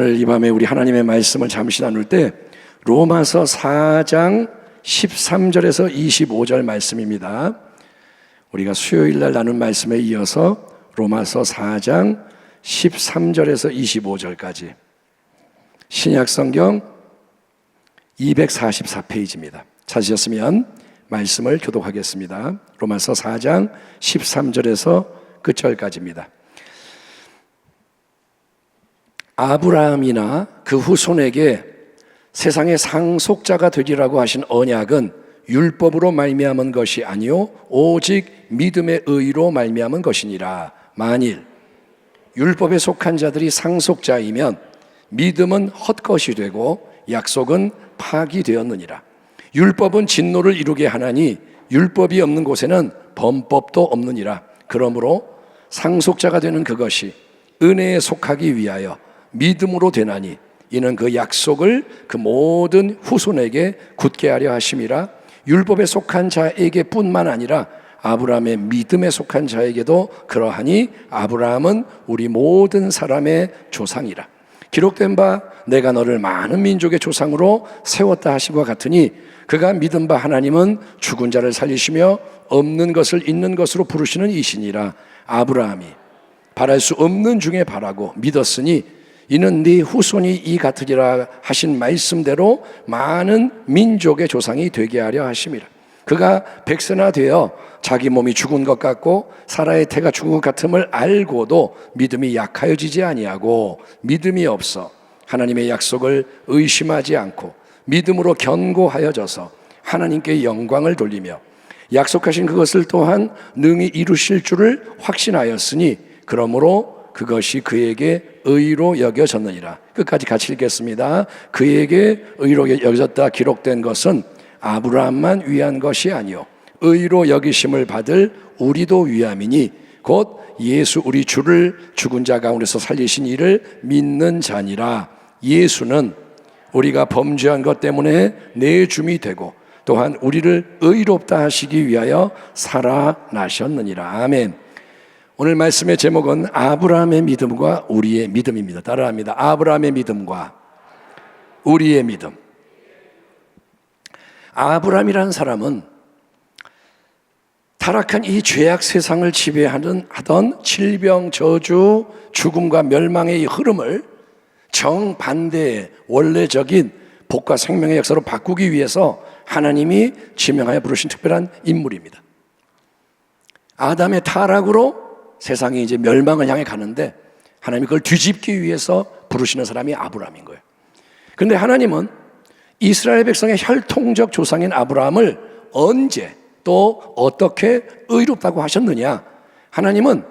오늘 이 밤에 우리 하나님의 말씀을 잠시 나눌 때 로마서 4장 13절에서 25절 말씀입니다. 우리가 수요일 날 나눈 말씀에 이어서 로마서 4장 13절에서 25절까지 신약성경 244페이지입니다. 찾으셨으면 말씀을 교독하겠습니다. 로마서 4장 13절에서 끝절까지입니다. 아브라함이나 그 후손에게 세상의 상속자가 되리라고 하신 언약은 율법으로 말미암은 것이 아니요 오직 믿음의 의로 말미암은 것이니라. 만일 율법에 속한 자들이 상속자이면 믿음은 헛것이 되고 약속은 파기되었느니라. 율법은 진노를 이루게 하나니 율법이 없는 곳에는 범법도 없느니라. 그러므로 상속자가 되는 그것이 은혜에 속하기 위하여 믿음으로 되나니 이는 그 약속을 그 모든 후손에게 굳게 하려 하심이라. 율법에 속한 자에게 뿐만 아니라 아브라함의 믿음에 속한 자에게도 그러하니 아브라함은 우리 모든 사람의 조상이라. 기록된 바 내가 너를 많은 민족의 조상으로 세웠다 하심과 같으니 그가 믿은 바 하나님은 죽은 자를 살리시며 없는 것을 있는 것으로 부르시는 이시니라. 아브라함이 바랄 수 없는 중에 바라고 믿었으니 이는 네 후손이 이 같으리라 하신 말씀대로 많은 민족의 조상이 되게 하려 하심이라. 그가 백세나 되어 자기 몸이 죽은 것 같고 사라의 태가 죽은 것 같음을 알고도 믿음이 약하여지지 아니하고 믿음이 없어 하나님의 약속을 의심하지 않고 믿음으로 견고하여져서 하나님께 영광을 돌리며 약속하신 그것을 또한 능히 이루실 줄을 확신하였으니 그러므로 그것이 그에게 의로 여겨졌느니라. 끝까지 같이 읽겠습니다. 그에게 의로 여겨졌다 기록된 것은 아브라함만 위한 것이 아니요 의로 여기심을 받을 우리도 위함이니 곧 예수 우리 주를 죽은 자 가운데서 살리신 이를 믿는 자니라. 예수는 우리가 범죄한 것 때문에 내줌이 되고 또한 우리를 의롭다 하시기 위하여 살아나셨느니라. 아멘. 오늘 말씀의 제목은 아브라함의 믿음과 우리의 믿음입니다. 따라합니다. 아브라함의 믿음과 우리의 믿음. 아브라함이라는 사람은 타락한 이 죄악 세상을 지배하던 질병, 저주, 죽음과 멸망의 이 흐름을 정반대의 원래적인 복과 생명의 역사로 바꾸기 위해서 하나님이 지명하여 부르신 특별한 인물입니다. 아담의 타락으로 세상이 이제 멸망을 향해 가는데 하나님이 그걸 뒤집기 위해서 부르시는 사람이 아브라함인 거예요. 그런데 하나님은 이스라엘 백성의 혈통적 조상인 아브라함을 언제 또 어떻게 의롭다고 하셨느냐? 하나님은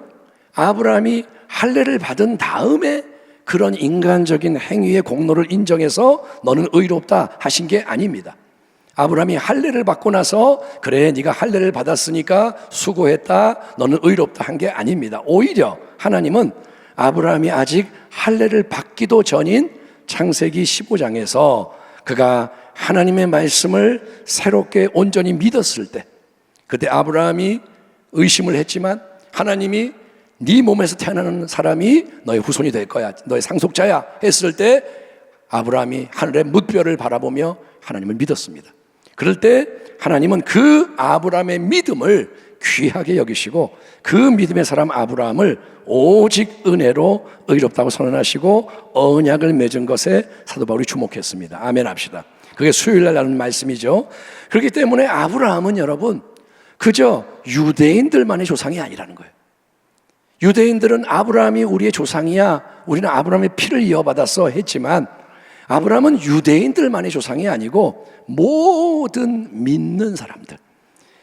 아브라함이 할례를 받은 다음에 그런 인간적인 행위의 공로를 인정해서 너는 의롭다 하신 게 아닙니다. 아브라함이 할례를 받고 나서 그래 네가 할례를 받았으니까 수고했다 너는 의롭다 한 게 아닙니다. 오히려 하나님은 아브라함이 아직 할례를 받기도 전인 창세기 15장에서 그가 하나님의 말씀을 새롭게 온전히 믿었을 때 그때 아브라함이 의심을 했지만 하나님이 네 몸에서 태어나는 사람이 너의 후손이 될 거야 너의 상속자야 했을 때 아브라함이 하늘의 뭇별을 바라보며 하나님을 믿었습니다. 그럴 때 하나님은 그 아브라함의 믿음을 귀하게 여기시고 그 믿음의 사람 아브라함을 오직 은혜로 의롭다고 선언하시고 언약을 맺은 것에 사도 바울이 주목했습니다. 아멘 합시다. 그게 수요일날 나눈 말씀이죠. 그렇기 때문에 아브라함은 여러분 그저 유대인들만의 조상이 아니라는 거예요. 유대인들은 아브라함이 우리의 조상이야 우리는 아브라함의 피를 이어받았어 했지만 아브라함은 유대인들만의 조상이 아니고 모든 믿는 사람들,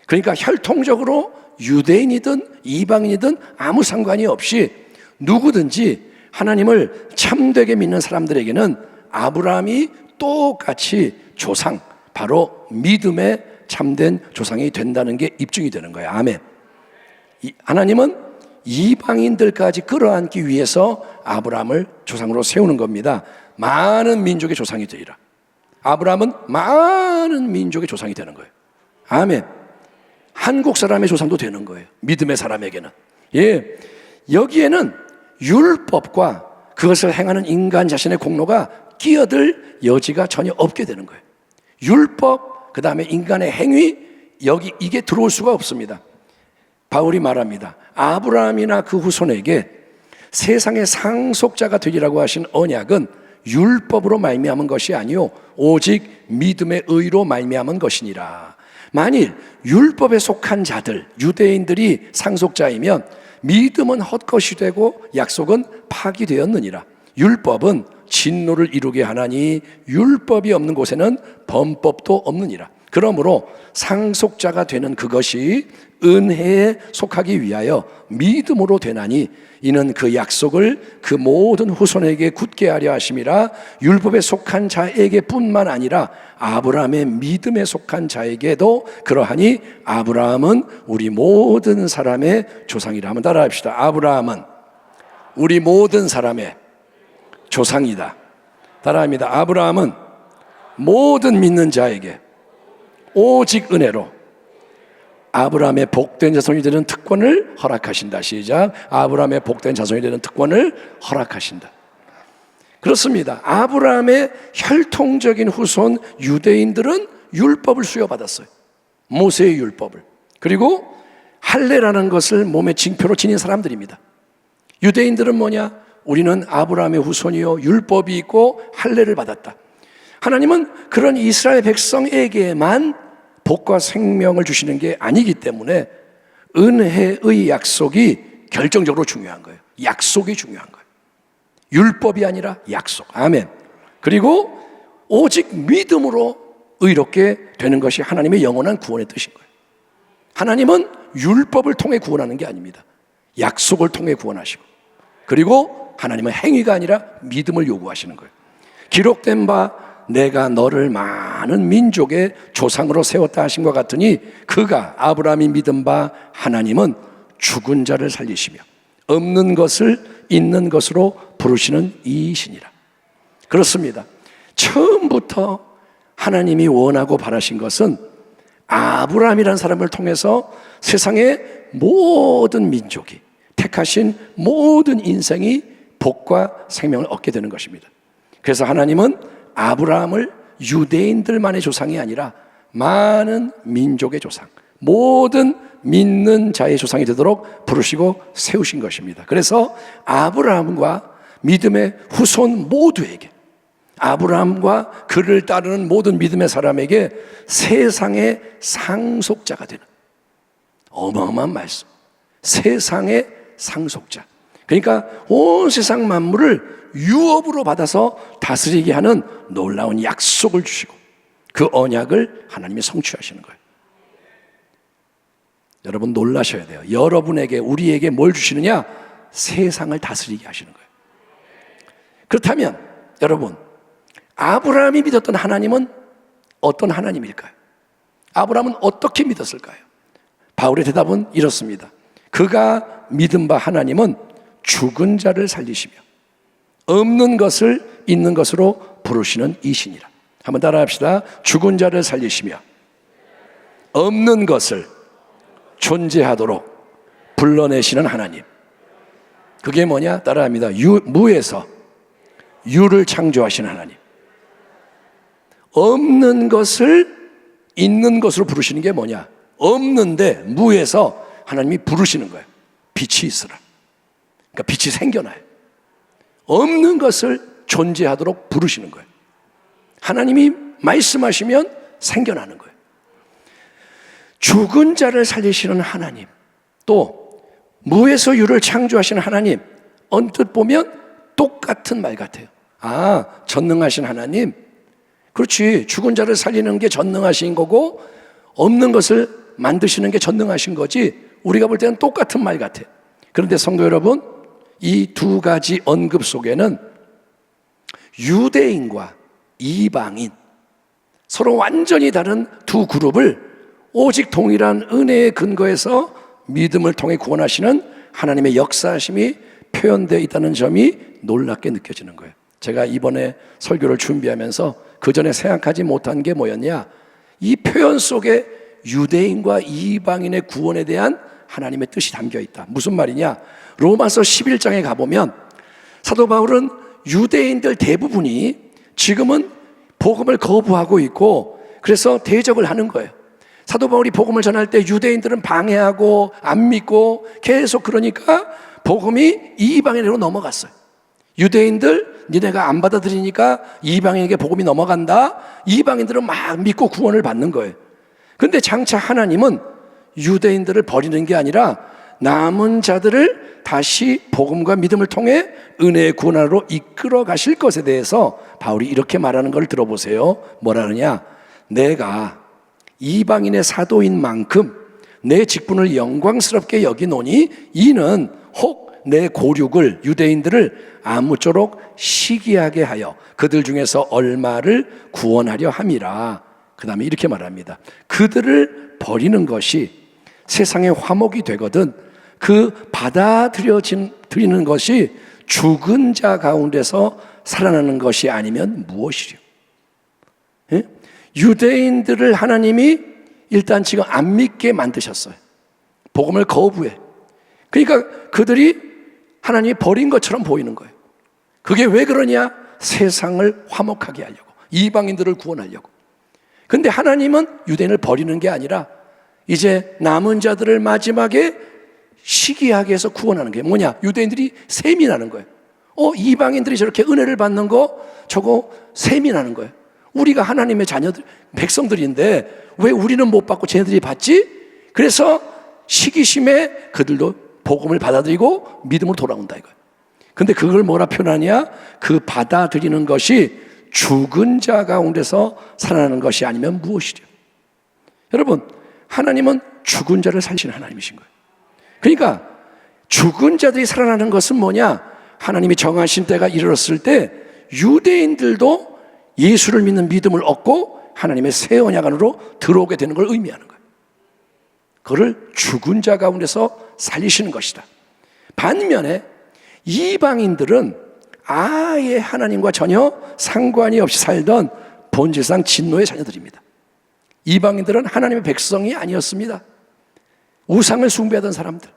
그러니까 혈통적으로 유대인이든 이방인이든 아무 상관이 없이 누구든지 하나님을 참되게 믿는 사람들에게는 아브라함이 똑같이 조상, 바로 믿음의 참된 조상이 된다는 게 입증이 되는 거예요. 아멘. 하나님은 이방인들까지 끌어안기 위해서 아브라함을 조상으로 세우는 겁니다. 많은 민족의 조상이 되리라. 아브라함은 많은 민족의 조상이 되는 거예요. 아멘. 한국 사람의 조상도 되는 거예요. 믿음의 사람에게는. 예, 여기에는 율법과 그것을 행하는 인간 자신의 공로가 끼어들 여지가 전혀 없게 되는 거예요. 율법, 그 다음에 인간의 행위, 여기 이게 들어올 수가 없습니다. 바울이 말합니다. 아브라함이나 그 후손에게 세상의 상속자가 되리라고 하신 언약은 율법으로 말미암은 것이 아니요 오직 믿음의 의로 말미암은 것이니라. 만일 율법에 속한 자들, 유대인들이 상속자이면 믿음은 헛것이 되고 약속은 파기되었느니라. 율법은 진노를 이루게 하나니 율법이 없는 곳에는 범법도 없느니라. 그러므로 상속자가 되는 그것이 은혜에 속하기 위하여 믿음으로 되나니 이는 그 약속을 그 모든 후손에게 굳게 하려 하심이라. 율법에 속한 자에게 뿐만 아니라 아브라함의 믿음에 속한 자에게도 그러하니 아브라함은 우리 모든 사람의 조상이라. 한번 따라합시다. 아브라함은 우리 모든 사람의 조상이다. 따라합니다. 아브라함은 모든 믿는 자에게 오직 은혜로 아브라함의 복된 자손이 되는 특권을 허락하신다. 시작. 아브라함의 복된 자손이 되는 특권을 허락하신다. 그렇습니다. 아브라함의 혈통적인 후손 유대인들은 율법을 수여받았어요. 모세의 율법을. 그리고 할례라는 것을 몸에 징표로 지닌 사람들입니다. 유대인들은 뭐냐? 우리는 아브라함의 후손이요 율법이 있고 할례를 받았다. 하나님은 그런 이스라엘 백성에게만 복과 생명을 주시는 게 아니기 때문에 은혜의 약속이 결정적으로 중요한 거예요. 약속이 중요한 거예요. 율법이 아니라 약속. 아멘. 그리고 오직 믿음으로 의롭게 되는 것이 하나님의 영원한 구원의 뜻인 거예요. 하나님은 율법을 통해 구원하는 게 아닙니다. 약속을 통해 구원하시고, 그리고 하나님은 행위가 아니라 믿음을 요구하시는 거예요. 기록된 바 내가 너를 많은 민족의 조상으로 세웠다 하신 것 같으니 그가 아브라함이 믿은 바 하나님은 죽은 자를 살리시며 없는 것을 있는 것으로 부르시는 이이시니라. 그렇습니다. 처음부터 하나님이 원하고 바라신 것은 아브라함이라는 사람을 통해서 세상의 모든 민족이, 택하신 모든 인생이 복과 생명을 얻게 되는 것입니다. 그래서 하나님은 아브라함을 유대인들만의 조상이 아니라 많은 민족의 조상, 모든 믿는 자의 조상이 되도록 부르시고 세우신 것입니다. 그래서 아브라함과 믿음의 후손 모두에게, 아브라함과 그를 따르는 모든 믿음의 사람에게 세상의 상속자가 되는 어마어마한 말씀. 세상의 상속자. 그러니까 온 세상 만물을 유업으로 받아서 다스리게 하는 놀라운 약속을 주시고 그 언약을 하나님이 성취하시는 거예요. 여러분 놀라셔야 돼요. 여러분에게, 우리에게 뭘 주시느냐? 세상을 다스리게 하시는 거예요. 그렇다면 여러분, 아브라함이 믿었던 하나님은 어떤 하나님일까요? 아브라함은 어떻게 믿었을까요? 바울의 대답은 이렇습니다. 그가 믿은 바 하나님은 죽은 자를 살리시며 없는 것을 있는 것으로 부르시는 이시니라. 한번 따라합시다. 죽은 자를 살리시며 없는 것을 존재하도록 불러내시는 하나님. 그게 뭐냐? 따라합니다. 무에서 유를 창조하시는 하나님. 없는 것을 있는 것으로 부르시는 게 뭐냐? 없는데 무에서 하나님이 부르시는 거예요. 빛이 있으라. 그러니까 빛이 생겨나요. 없는 것을 존재하도록 부르시는 거예요. 하나님이 말씀하시면 생겨나는 거예요. 죽은 자를 살리시는 하나님, 또 무에서 유를 창조하시는 하나님, 언뜻 보면 똑같은 말 같아요. 아, 전능하신 하나님. 그렇지, 죽은 자를 살리는 게 전능하신 거고 없는 것을 만드시는 게 전능하신 거지, 우리가 볼 때는 똑같은 말 같아요. 그런데 성도 여러분, 이 두 가지 언급 속에는 유대인과 이방인, 서로 완전히 다른 두 그룹을 오직 동일한 은혜의 근거에서 믿음을 통해 구원하시는 하나님의 역사하심이 표현되어 있다는 점이 놀랍게 느껴지는 거예요. 제가 이번에 설교를 준비하면서 그 전에 생각하지 못한 게 뭐였냐? 이 표현 속에 유대인과 이방인의 구원에 대한 하나님의 뜻이 담겨 있다. 무슨 말이냐? 로마서 11장에 가보면 사도 바울은 유대인들 대부분이 지금은 복음을 거부하고 있고 그래서 대적을 하는 거예요. 사도 바울이 복음을 전할 때 유대인들은 방해하고 안 믿고 계속 그러니까 복음이 이방인으로 넘어갔어요. 유대인들 니네가 안 받아들이니까 이방인에게 복음이 넘어간다. 이방인들은 막 믿고 구원을 받는 거예요. 근데 장차 하나님은 유대인들을 버리는 게 아니라 남은 자들을 다시 복음과 믿음을 통해 은혜의 구원으로 이끌어 가실 것에 대해서 바울이 이렇게 말하는 걸 들어보세요. 뭐라 그러냐? 내가 이방인의 사도인 만큼 내 직분을 영광스럽게 여기노니 이는 혹 내 고륙을 유대인들을 아무쪼록 시기하게 하여 그들 중에서 얼마를 구원하려 함이라. 그 다음에 이렇게 말합니다. 그들을 버리는 것이 세상의 화목이 되거든 그 받아들여지는 것이 죽은 자 가운데서 살아나는 것이 아니면 무엇이려? 예? 유대인들을 하나님이 일단 지금 안 믿게 만드셨어요. 복음을 거부해. 그러니까 그들이 하나님이 버린 것처럼 보이는 거예요. 그게 왜 그러냐? 세상을 화목하게 하려고, 이방인들을 구원하려고. 근데 하나님은 유대인을 버리는 게 아니라 이제 남은 자들을 마지막에 시기하게 해서 구원하는 게 뭐냐? 유대인들이 세민하는 거예요. 이방인들이 저렇게 은혜를 받는 거 저거 세민하는 거예요. 우리가 하나님의 자녀들, 백성들인데 왜 우리는 못 받고 쟤네들이 받지? 그래서 시기심에 그들도 복음을 받아들이고 믿음으로 돌아온다 이거예요. 근데 그걸 뭐라 표현하냐? 그 받아들이는 것이 죽은 자 가운데서 살아나는 것이 아니면 무엇이죠? 여러분, 하나님은 죽은 자를 살리시는 하나님이신 거예요. 그러니까 죽은 자들이 살아나는 것은 뭐냐? 하나님이 정하신 때가 이르렀을 때 유대인들도 예수를 믿는 믿음을 얻고 하나님의 새 언약 안으로 들어오게 되는 걸 의미하는 거예요. 그걸 죽은 자 가운데서 살리시는 것이다. 반면에 이방인들은 아예 하나님과 전혀 상관이 없이 살던 본질상 진노의 자녀들입니다. 이방인들은 하나님의 백성이 아니었습니다. 우상을 숭배하던 사람들.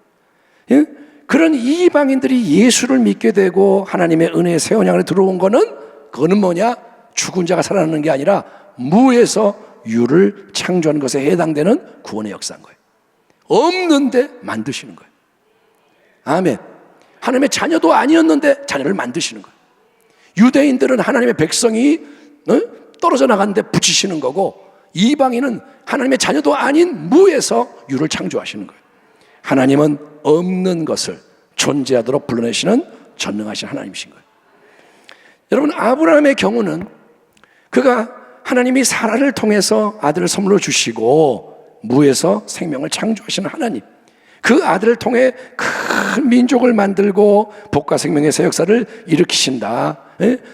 예? 그런 이방인들이 예수를 믿게 되고 하나님의 은혜의 새 언약으로 들어온 그거는 뭐냐? 죽은 자가 살아나는 게 아니라 무에서 유를 창조하는 것에 해당되는 구원의 역사인 거예요. 없는데 만드시는 거예요. 아멘. 하나님의 자녀도 아니었는데 자녀를 만드시는 거예요. 유대인들은 하나님의 백성이 떨어져 나가는데 붙이시는 거고 이방인은 하나님의 자녀도 아닌 무에서 유를 창조하시는 거예요. 하나님은 없는 것을 존재하도록 불러내시는 전능하신 하나님이신 거예요. 여러분, 아브라함의 경우는 그가 하나님이 사라를 통해서 아들을 선물로 주시고 무에서 생명을 창조하시는 하나님, 그 아들을 통해 큰 민족을 만들고 복과 생명의 새 역사를 일으키신다.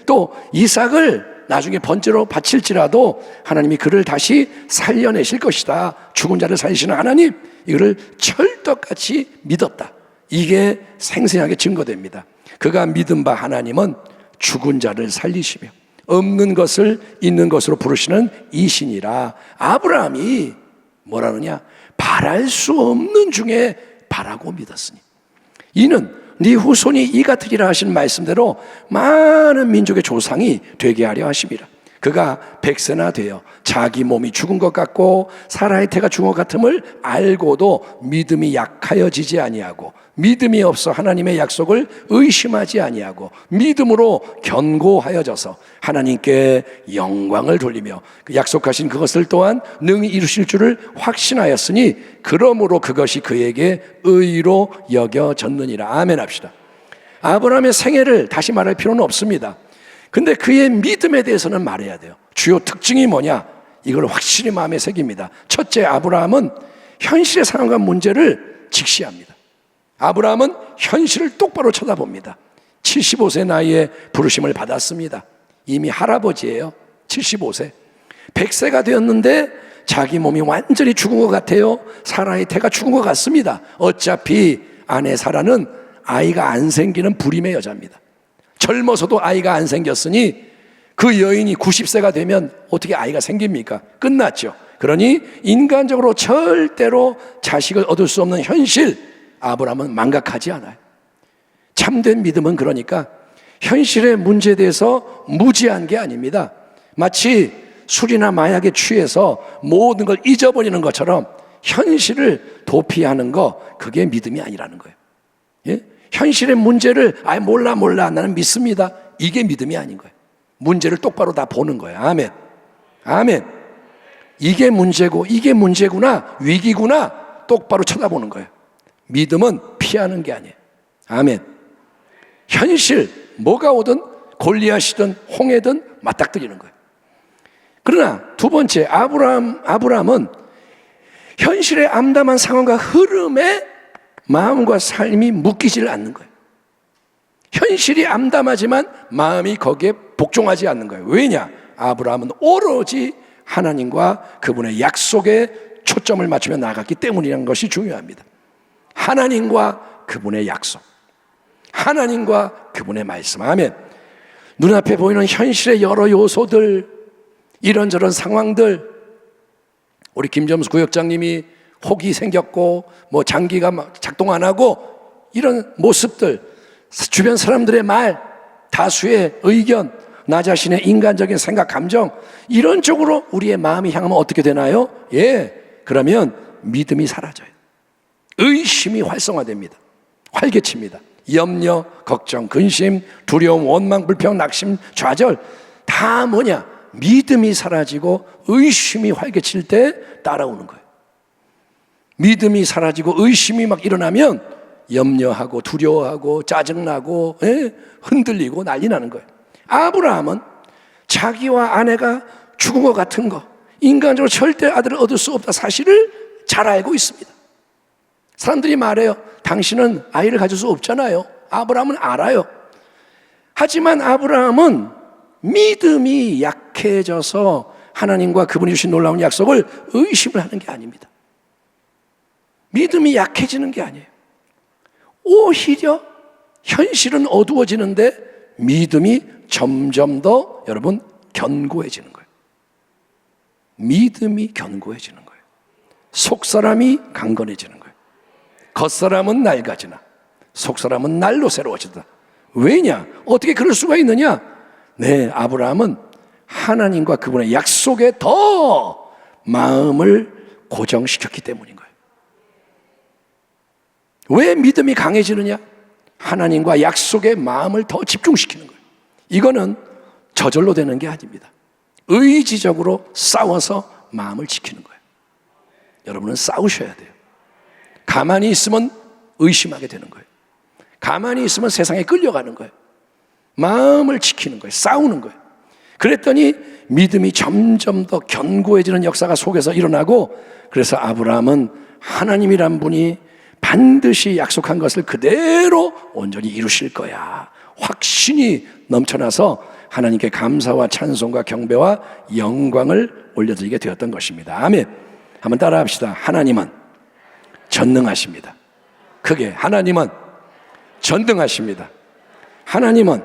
또 이삭을 나중에 번제로 바칠지라도 하나님이 그를 다시 살려내실 것이다. 죽은 자를 살리시는 하나님, 이거를 철떡같이 믿었다. 이게 생생하게 증거됩니다. 그가 믿은 바 하나님은 죽은 자를 살리시며 없는 것을 있는 것으로 부르시는 이신이라. 아브라함이 뭐라 그러냐? 바랄 수 없는 중에 바라고 믿었으니 이는 네 후손이 이 같으리라 하신 말씀대로 많은 민족의 조상이 되게 하려 하심이라. 그가 100세나 되어 자기 몸이 죽은 것 같고 사라의 태가 죽은 것 같음을 알고도 믿음이 약하여지지 아니하고 믿음이 없어 하나님의 약속을 의심하지 아니하고 믿음으로 견고하여져서 하나님께 영광을 돌리며 그 약속하신 그것을 또한 능히 이루실 줄을 확신하였으니 그러므로 그것이 그에게 의로 여겨졌느니라. 아멘 합시다. 아브라함의 생애를 다시 말할 필요는 없습니다. 근데 그의 믿음에 대해서는 말해야 돼요. 주요 특징이 뭐냐? 이걸 확실히 마음에 새깁니다. 첫째, 아브라함은 현실의 상황과 문제를 직시합니다. 아브라함은 현실을 똑바로 쳐다봅니다. 75세 나이에 부르심을 받았습니다. 이미 할아버지예요. 75세. 100세가 되었는데 자기 몸이 완전히 죽은 것 같아요. 사라의 태가 죽은 것 같습니다. 어차피 아내 사라는 아이가 안 생기는 불임의 여자입니다. 젊어서도 아이가 안 생겼으니 그 여인이 90세가 되면 어떻게 아이가 생깁니까? 끝났죠. 그러니 인간적으로 절대로 자식을 얻을 수 없는 현실, 아브라함은 망각하지 않아요. 참된 믿음은 그러니까 현실의 문제에 대해서 무지한 게 아닙니다. 마치 술이나 마약에 취해서 모든 걸 잊어버리는 것처럼 현실을 도피하는 거, 그게 믿음이 아니라는 거예요. 예? 현실의 문제를 몰라 나는 믿습니다, 이게 믿음이 아닌 거예요. 문제를 똑바로 다 보는 거예요. 아멘. 아멘. 이게 문제고 이게 문제구나, 위기구나, 똑바로 쳐다보는 거예요. 믿음은 피하는 게 아니에요. 아멘. 현실, 뭐가 오든 골리앗이든 홍해든 맞닥뜨리는 거예요. 그러나 두 번째, 아브라함은 현실의 암담한 상황과 흐름에 마음과 삶이 묶이질 않는 거예요. 현실이 암담하지만 마음이 거기에 복종하지 않는 거예요. 왜냐? 아브라함은 오로지 하나님과 그분의 약속에 초점을 맞추며 나갔기 때문이라는 것이 중요합니다. 하나님과 그분의 약속, 하나님과 그분의 말씀. 아멘. 눈앞에 보이는 현실의 여러 요소들, 이런저런 상황들, 우리 김점수 구역장님이 혹이 생겼고 장기가 작동 안 하고, 이런 모습들, 주변 사람들의 말, 다수의 의견, 나 자신의 인간적인 생각, 감정, 이런 쪽으로 우리의 마음이 향하면 어떻게 되나요? 그러면 믿음이 사라져요. 의심이 활성화됩니다. 활개칩니다. 염려, 걱정, 근심, 두려움, 원망, 불평, 낙심, 좌절, 다 뭐냐? 믿음이 사라지고 의심이 활개칠 때 따라오는 거예요. 믿음이 사라지고 의심이 막 일어나면 염려하고 두려워하고 짜증나고 흔들리고 난리 나는 거예요. 아브라함은 자기와 아내가 죽은 것 같은 거, 인간적으로 절대 아들을 얻을 수 없다 사실을 잘 알고 있습니다. 사람들이 말해요. 당신은 아이를 가질 수 없잖아요. 아브라함은 알아요. 하지만 아브라함은 믿음이 약해져서 하나님과 그분이 주신 놀라운 약속을 의심을 하는 게 아닙니다. 믿음이 약해지는 게 아니에요. 오히려 현실은 어두워지는데 믿음이 점점 더 여러분 견고해지는 거예요. 믿음이 견고해지는 거예요. 속사람이 강건해지는 거예요. 겉사람은 낡아지나 속사람은 날로 새로워진다. 왜냐? 어떻게 그럴 수가 있느냐? 아브라함은 하나님과 그분의 약속에 더 마음을 고정시켰기 때문인 거예요. 왜 믿음이 강해지느냐? 하나님과 약속에 마음을 더 집중시키는 거예요. 이거는 저절로 되는 게 아닙니다. 의지적으로 싸워서 마음을 지키는 거예요. 여러분은 싸우셔야 돼요. 가만히 있으면 의심하게 되는 거예요. 가만히 있으면 세상에 끌려가는 거예요. 마음을 지키는 거예요. 싸우는 거예요. 그랬더니 믿음이 점점 더 견고해지는 역사가 속에서 일어나고, 그래서 아브라함은 하나님이란 분이 반드시 약속한 것을 그대로 온전히 이루실 거야, 확신이 넘쳐나서 하나님께 감사와 찬송과 경배와 영광을 올려드리게 되었던 것입니다. 아멘. 한번 따라 합시다. 하나님은 전능하십니다. 크게, 하나님은 전능하십니다. 하나님은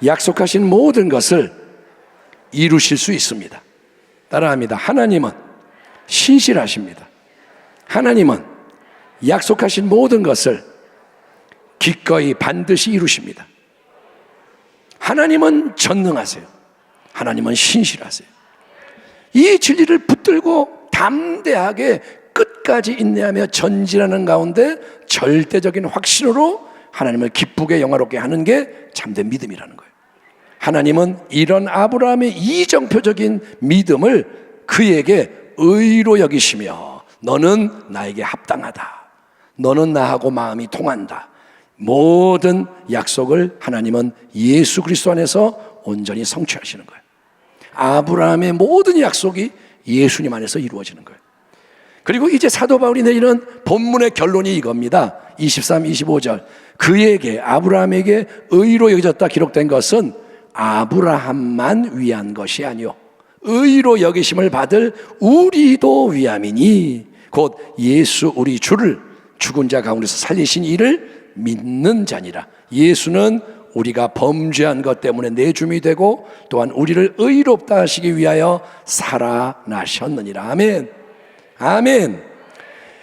약속하신 모든 것을 이루실 수 있습니다. 따라합니다. 하나님은 신실하십니다. 하나님은 약속하신 모든 것을 기꺼이 반드시 이루십니다. 하나님은 전능하세요. 하나님은 신실하세요. 이 진리를 붙들고 담대하게 끝까지 인내하며 전진하는 가운데 절대적인 확신으로 하나님을 기쁘게 영화롭게 하는 게 참된 믿음이라는 거예요. 하나님은 이런 아브라함의 이정표적인 믿음을 그에게 의로 여기시며, 너는 나에게 합당하다, 너는 나하고 마음이 통한다, 모든 약속을 하나님은 예수 그리스도 안에서 온전히 성취하시는 거예요. 아브라함의 모든 약속이 예수님 안에서 이루어지는 거예요. 그리고 이제 사도 바울이 내리는 본문의 결론이 이겁니다. 23, 25절. 그에게, 아브라함에게 의로 여겨졌다 기록된 것은 아브라함만 위한 것이 아니요 의로 여기심을 받을 우리도 위함이니, 곧 예수 우리 주를 죽은 자 가운데서 살리신 이를 믿는 자니라. 예수는 우리가 범죄한 것 때문에 내줌이 되고 또한 우리를 의롭다 하시기 위하여 살아나셨느니라. 아멘. 아멘.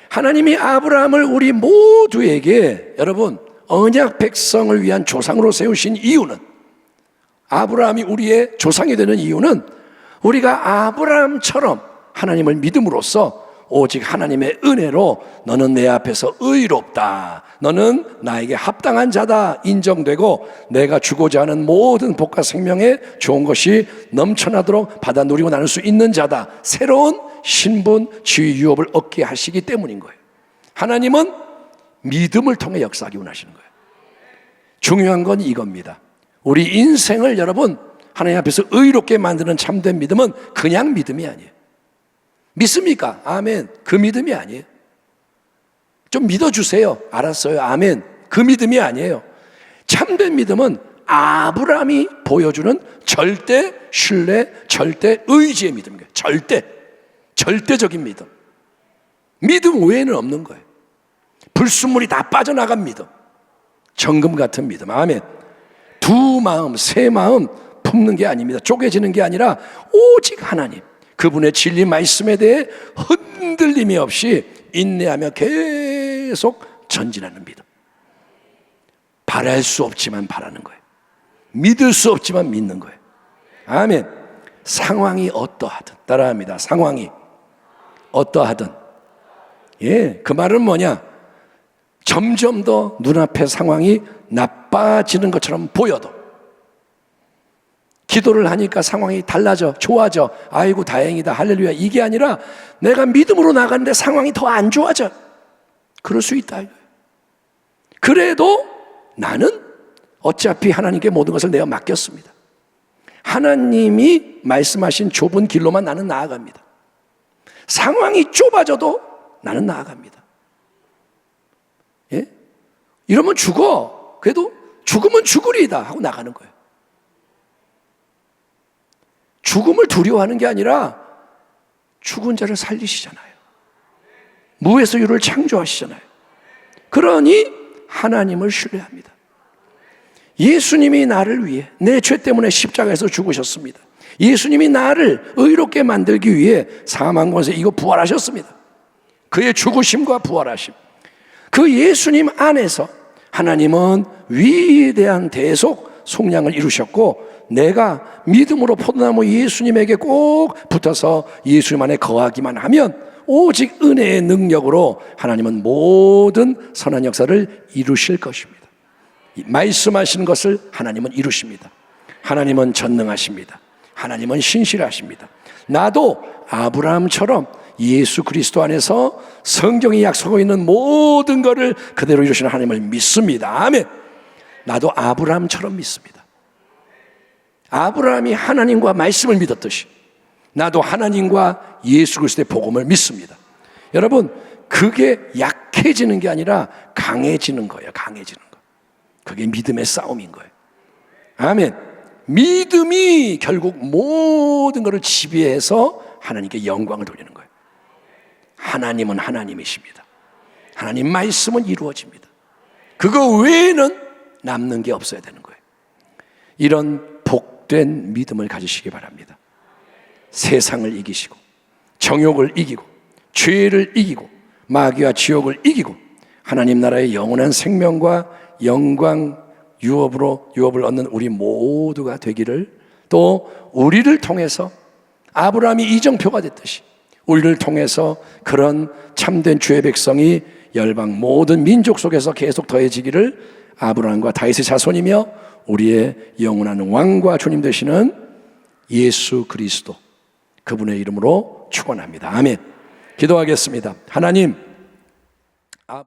하나님이 아브라함을 우리 모두에게, 여러분, 언약 백성을 위한 조상으로 세우신 이유는 아브라함이 우리의 조상이 되는 이유는 우리가 아브라함처럼 하나님을 믿음으로써 오직 하나님의 은혜로 너는 내 앞에서 의롭다, 너는 나에게 합당한 자다 인정되고 내가 주고자 하는 모든 복과 생명의 좋은 것이 넘쳐나도록 받아 누리고 나눌 수 있는 자다, 새로운 신분, 지위, 유업을 얻게 하시기 때문인 거예요. 하나님은 믿음을 통해 역사하기 원하시는 거예요. 중요한 건 이겁니다. 우리 인생을 여러분 하나님 앞에서 의롭게 만드는 참된 믿음은 그냥 믿음이 아니에요. 믿습니까? 아멘. 그 믿음이 아니에요. 좀 믿어주세요. 알았어요. 아멘. 그 믿음이 아니에요. 참된 믿음은 아브라함이 보여주는 절대 신뢰, 절대 의지의 믿음이에요. 절대적인 믿음. 믿음 외에는 없는 거예요. 불순물이 다 빠져나간 믿음. 정금 같은 믿음. 아멘. 두 마음, 세 마음 품는 게 아닙니다. 쪼개지는 게 아니라 오직 하나님, 그분의 진리 말씀에 대해 흔들림이 없이 인내하며 계속 전진하는 믿음. 바랄 수 없지만 바라는 거예요. 믿을 수 없지만 믿는 거예요. 아멘. 상황이 어떠하든, 따라합니다. 상황이 어떠하든. 예, 그 말은 뭐냐? 점점 더 눈앞의 상황이 나빠지는 것처럼 보여도 기도를 하니까 상황이 달라져, 좋아져, 아이고 다행이다, 할렐루야, 이게 아니라 내가 믿음으로 나가는데 상황이 더 안 좋아져. 그럴 수 있다. 그래도 나는 어차피 하나님께 모든 것을 내가 맡겼습니다. 하나님이 말씀하신 좁은 길로만 나는 나아갑니다. 상황이 좁아져도 나는 나아갑니다. 예? 이러면 죽어. 그래도 죽으면 죽으리이다 하고 나가는 거예요. 죽음을 두려워하는 게 아니라 죽은 자를 살리시잖아요. 무에서 유를 창조하시잖아요. 그러니 하나님을 신뢰합니다. 예수님이 나를 위해 내 죄 때문에 십자가에서 죽으셨습니다. 예수님이 나를 의롭게 만들기 위해 사망권에서 이거 부활하셨습니다. 그의 죽으심과 부활하심, 그 예수님 안에서 하나님은 위대한 대속 속량을 이루셨고, 내가 믿음으로 포도나무 예수님에게 꼭 붙어서 예수님 안에 거하기만 하면 오직 은혜의 능력으로 하나님은 모든 선한 역사를 이루실 것입니다. 말씀하신 것을 하나님은 이루십니다. 하나님은 전능하십니다. 하나님은 신실하십니다. 나도 아브라함처럼 예수 그리스도 안에서 성경이 약속하고 있는 모든 것을 그대로 이루시는 하나님을 믿습니다. 아멘. 나도 아브라함처럼 믿습니다. 아브라함이 하나님과 말씀을 믿었듯이 나도 하나님과 예수 그리스도의 복음을 믿습니다. 여러분, 그게 약해지는 게 아니라 강해지는 거예요. 강해지는 거. 그게 믿음의 싸움인 거예요. 아멘. 믿음이 결국 모든 것을 지배해서 하나님께 영광을 돌리는 거예요. 하나님은 하나님이십니다. 하나님 말씀은 이루어집니다. 그거 외에는 남는 게 없어야 되는 거예요. 이런 복된 믿음을 가지시기 바랍니다. 세상을 이기시고 정욕을 이기고 죄를 이기고 마귀와 지옥을 이기고 하나님 나라의 영원한 생명과 영광 유업을 얻는 우리 모두가 되기를, 또 우리를 통해서 아브라함이 이정표가 됐듯이 우리를 통해서 그런 참된 주의 백성이 열방 모든 민족 속에서 계속 더해지기를 아브라함과 다윗의 자손이며 우리의 영원한 왕과 주님 되시는 예수 그리스도, 그분의 이름으로 축원합니다. 아멘. 기도하겠습니다. 하나님,